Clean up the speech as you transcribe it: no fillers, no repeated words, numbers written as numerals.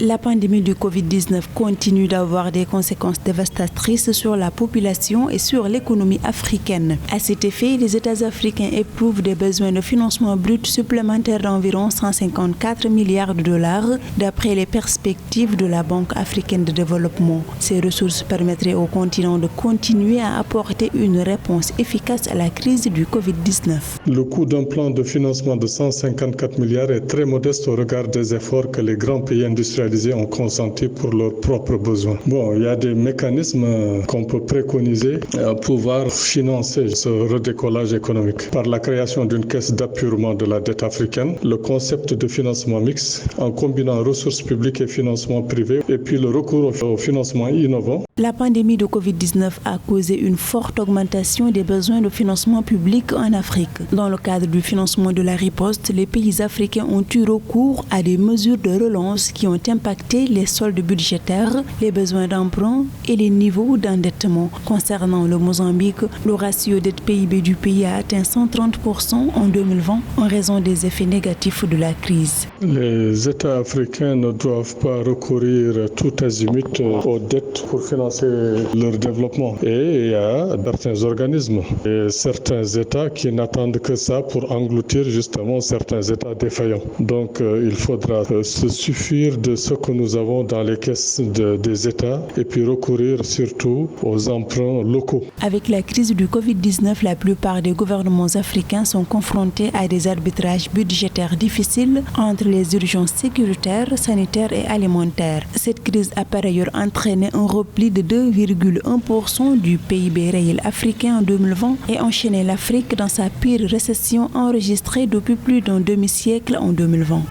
La pandémie du Covid-19 continue d'avoir des conséquences dévastatrices sur la population et sur l'économie africaine. À cet effet, les États africains éprouvent des besoins de financement brut supplémentaires d'environ 154 milliards de dollars d'après les perspectives de la Banque africaine de développement. Ces ressources permettraient au continent de continuer à apporter une réponse efficace à la crise du Covid-19. Le coût d'un plan de financement de 154 milliards est très modeste au regard des efforts que les grands pays industrialisés ont consenti pour leurs propres besoins. Il y a des mécanismes qu'on peut préconiser pour pouvoir financer ce redécollage économique par la création d'une caisse d'appurement de la dette africaine, le concept de financement mixte en combinant ressources publiques et financement privé et puis le recours au financement innovant. La pandémie de Covid-19 a causé une forte augmentation des besoins de financement public en Afrique. Dans le cadre du financement de la riposte, les pays africains ont eu recours à des mesures de relance qui ont impacté les soldes budgétaires, les besoins d'emprunt et les niveaux d'endettement. Concernant le Mozambique, le ratio dette PIB du pays a atteint 130% en 2020 en raison des effets négatifs de la crise. Les États africains ne doivent pas recourir tout azimut aux dettes pour financer leur développement. Et il y a certains organismes et certains États qui n'attendent que ça pour engloutir justement certains États défaillants. Donc il faudra se suffire de ce que nous avons dans les caisses des États et puis recourir surtout aux emprunts locaux. Avec la crise du Covid-19, la plupart des gouvernements africains sont confrontés à des arbitrages budgétaires difficiles entre les urgences sécuritaires, sanitaires et alimentaires. Cette crise a par ailleurs entraîné un repli de 2,1% du PIB réel africain en 2020 et enchaîné l'Afrique dans sa pire récession enregistrée depuis plus d'un demi-siècle en 2020.